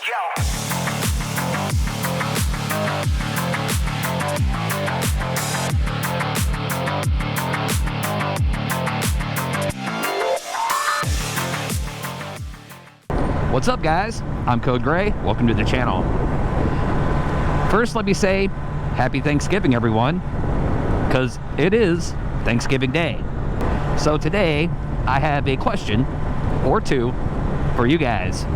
Yo. What's up, guys? I'm Code Gray. Welcome to the channel. First, let me say happy Thanksgiving, everyone, because it is Thanksgiving Day. So today, I have a question or two for you guys.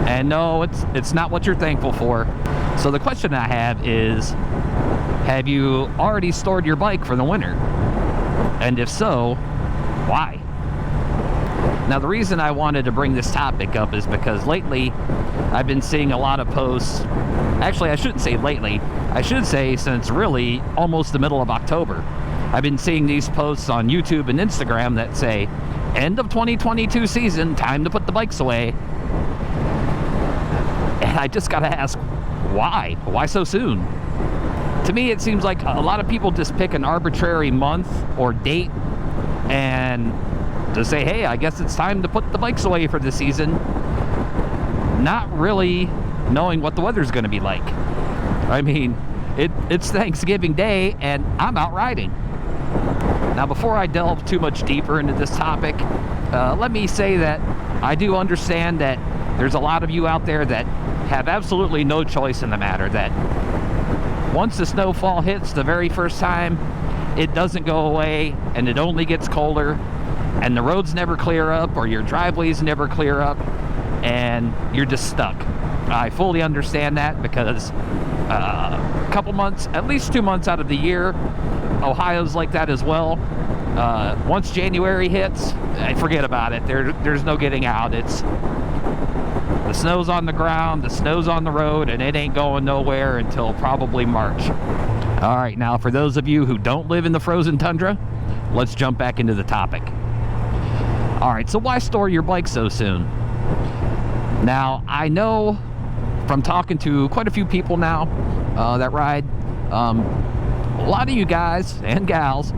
And no, it's not what you're thankful for. So the question I have is, have you already stored your bike for the winter? And if so, why? Now, the reason I wanted to bring this topic up is because lately I've been seeing a lot of posts. Actually, I shouldn't say lately. I should say since really almost the middle of October. I've been seeing these posts on YouTube and Instagram that say, end of 2022 season, time to put the bikes away. And I just gotta ask, why? Why so soon? To me, it seems like a lot of people just pick an arbitrary month or date and to say, hey, I guess it's time to put the bikes away for the season, not really knowing what the weather's going to be like. I mean, it's Thanksgiving Day and I'm out riding. Now, before I delve too much deeper into this topic, let me say that I do understand that there's a lot of you out there that have absolutely no choice in the matter, that once the snowfall hits the very first time, it doesn't go away and it only gets colder, and the roads never clear up or your driveways never clear up and you're just stuck. I fully understand that because a couple months, at least 2 months out of the year, Ohio's like that as well. Once January hits, forget about it. There's no getting out. It's the snow's on the ground, the snow's on the road, and it ain't going nowhere until probably March. All right, now for those of you who don't live in the frozen tundra, let's jump back into the topic. All right, so why store your bike so soon? Now, I know from talking to quite a few people now that ride, a lot of you guys and gals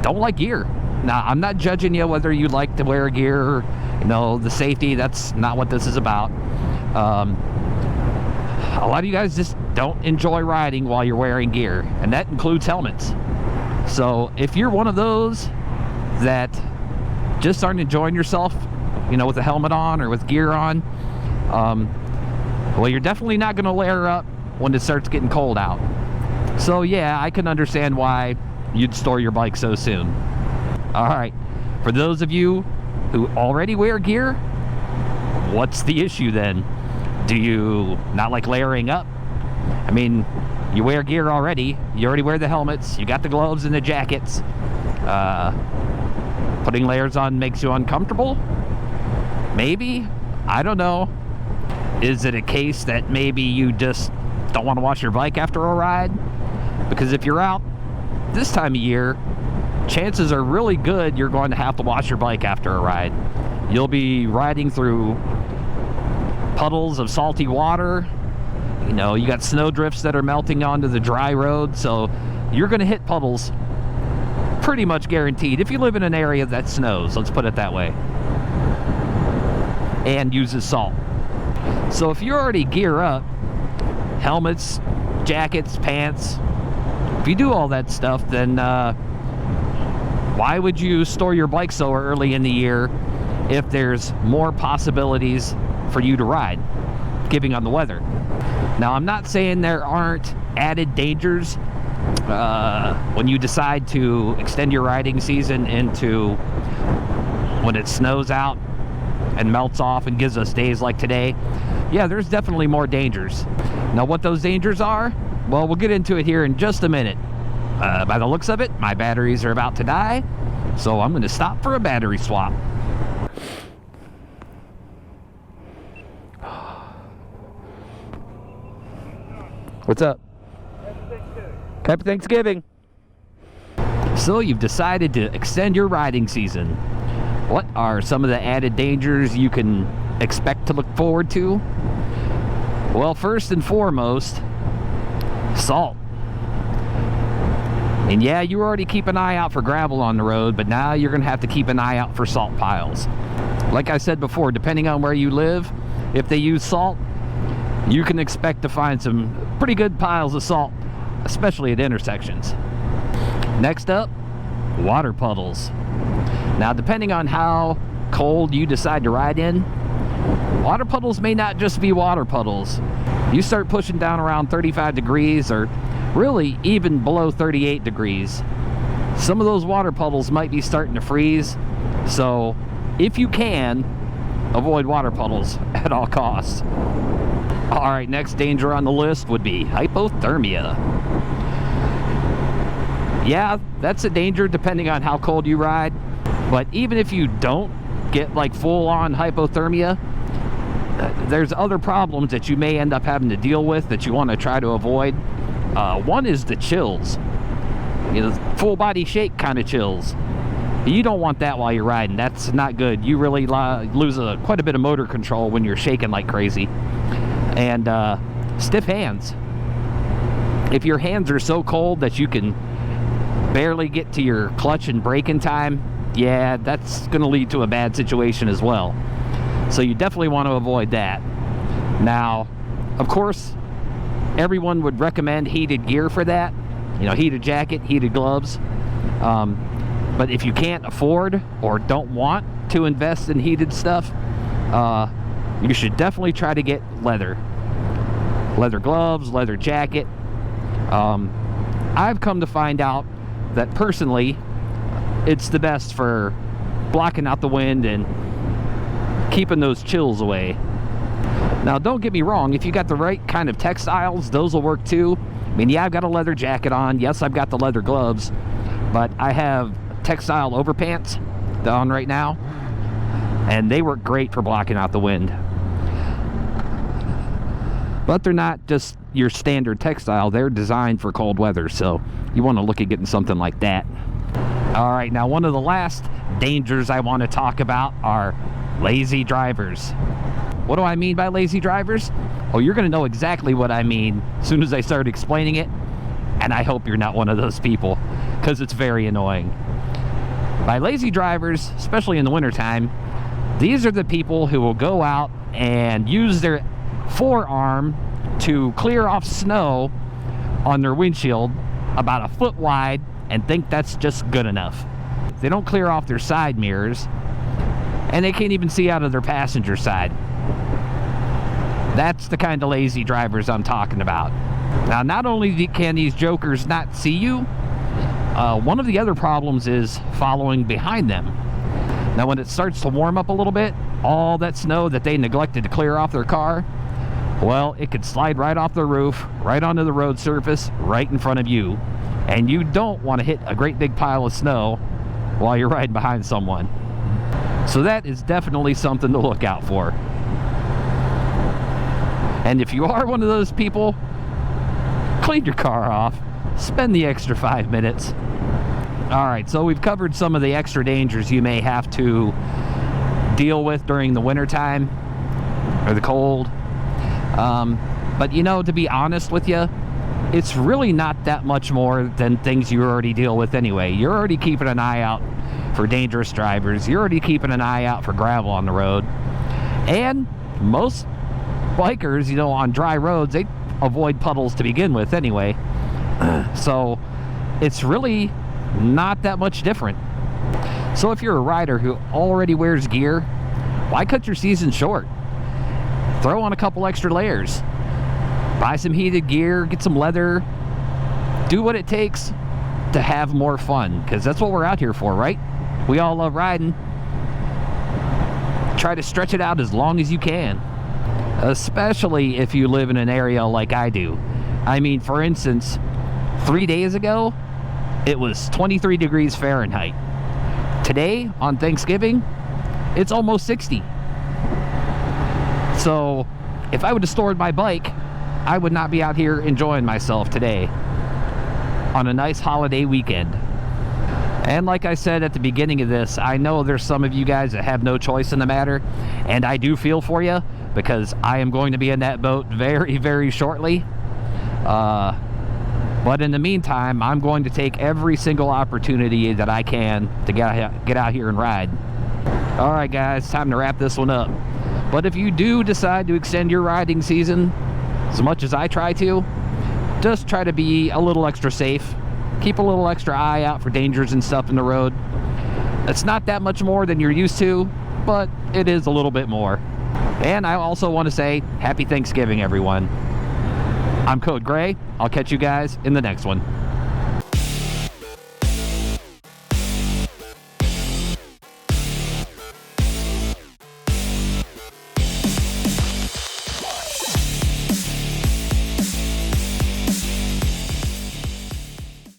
don't like gear. Now, I'm not judging you whether you like to wear gear or, the safety. That's not what this is about. A lot of you guys just don't enjoy riding while you're wearing gear, and that includes helmets. So if you're one of those that just aren't enjoying yourself, with a helmet on or with gear on, well, you're definitely not going to layer up when it starts getting cold out. So yeah, I can understand why you'd store your bike so soon. All right, for those of you who already wear gear, what's the issue then? Do you not like layering up? I mean, you wear gear already. You already wear the helmets. You got the gloves and the jackets. Putting layers on makes you uncomfortable? Maybe. I don't know. Is it a case that maybe you just don't want to wash your bike after a ride? Because if you're out this time of year, chances are really good you're going to have to wash your bike after a ride. You'll be riding through puddles of salty water. You got snow drifts that are melting onto the dry road, so you're going to hit puddles pretty much guaranteed if you live in an area that snows, let's put it that way, and uses salt. So if you already gear up, helmets, jackets, pants, if you do all that stuff, then why would you store your bike so early in the year if there's more possibilities for you to ride, given on the weather? Now, I'm not saying there aren't added dangers when you decide to extend your riding season into when it snows out and melts off and gives us days like today. Yeah, there's definitely more dangers. Now, what those dangers are, well, we'll get into it here in just a minute. By the looks of it, my batteries are about to die, so I'm going to stop for a battery swap. What's up? Happy Thanksgiving. So you've decided to extend your riding season. What are some of the added dangers you can expect to look forward to? Well, first and foremost, salt. And yeah, you already keep an eye out for gravel on the road, but now you're going to have to keep an eye out for salt piles. Like I said before, depending on where you live, if they use salt, you can expect to find some pretty good piles of salt, especially at intersections. Next up, water puddles. Now, depending on how cold you decide to ride in, water puddles may not just be water puddles. You start pushing down around 35 degrees or really even below 38 degrees. Some of those water puddles might be starting to freeze. So if you can, avoid water puddles at all costs. All right, next danger on the list would be hypothermia. Yeah, that's a danger depending on how cold you ride. But even if you don't get like full-on hypothermia, there's other problems that you may end up having to deal with that you want to try to avoid. One is the chills, full body shake kind of chills. You don't want that while you're riding. That's not good. You really lose quite a bit of motor control when you're shaking like crazy. And stiff hands. If your hands are so cold that you can barely get to your clutch and brake in time, yeah, that's going to lead to a bad situation as well. So you definitely want to avoid that. Now, of course, everyone would recommend heated gear for that. Heated jacket, heated gloves. But if you can't afford or don't want to invest in heated stuff, you should definitely try to get leather gloves, leather jacket. I've come to find out that personally it's the best for blocking out the wind and keeping those chills away. Now, don't get me wrong, if you got the right kind of textiles, those will work too. I mean, yeah, I've got a leather jacket on, yes, I've got the leather gloves, but I have textile overpants on right now, and they work great for blocking out the wind. But they're not just your standard textile, they're designed for cold weather, so you want to look at getting something like that. All right, now one of the last dangers I want to talk about are lazy drivers. What do I mean by lazy drivers? Oh, you're going to know exactly what I mean as soon as I start explaining it, and I hope you're not one of those people, because it's very annoying. By lazy drivers, especially in the wintertime, these are the people who will go out and use their forearm to clear off snow on their windshield about a foot wide and think that's just good enough. They don't clear off their side mirrors, and they can't even see out of their passenger side. That's the kind of lazy drivers I'm talking about. Now, not only can these jokers not see you, one of the other problems is following behind them. Now, when it starts to warm up a little bit, all that snow that they neglected to clear off their car, well, it could slide right off the roof, right onto the road surface, right in front of you. And you don't want to hit a great big pile of snow while you're riding behind someone. So that is definitely something to look out for. And if you are one of those people, clean your car off. Spend the extra 5 minutes. All right, so we've covered some of the extra dangers you may have to deal with during the wintertime or the cold. But to be honest with you, it's really not that much more than things you already deal with anyway. You're already keeping an eye out for dangerous drivers. You're already keeping an eye out for gravel on the road. And most bikers, on dry roads, they avoid puddles to begin with anyway. So it's really not that much different. So if you're a rider who already wears gear, why cut your season short? Throw on a couple extra layers. Buy some heated gear, get some leather. Do what it takes to have more fun, because that's what we're out here for, right? We all love riding. Try to stretch it out as long as you can, especially if you live in an area like I do. I mean, for instance, 3 days ago, it was 23 degrees Fahrenheit. Today, on Thanksgiving, it's almost 60. So, if I would have stored my bike, I would not be out here enjoying myself today on a nice holiday weekend. And like I said at the beginning of this, I know there's some of you guys that have no choice in the matter, and I do feel for you, because I am going to be in that boat very, very shortly. But in the meantime, I'm going to take every single opportunity that I can to get out here and ride. All right, guys, time to wrap this one up. But if you do decide to extend your riding season, as much as I try to, just try to be a little extra safe. Keep a little extra eye out for dangers and stuff in the road. It's not that much more than you're used to, but it is a little bit more. And I also want to say happy Thanksgiving, everyone. I'm Code Gray. I'll catch you guys in the next one.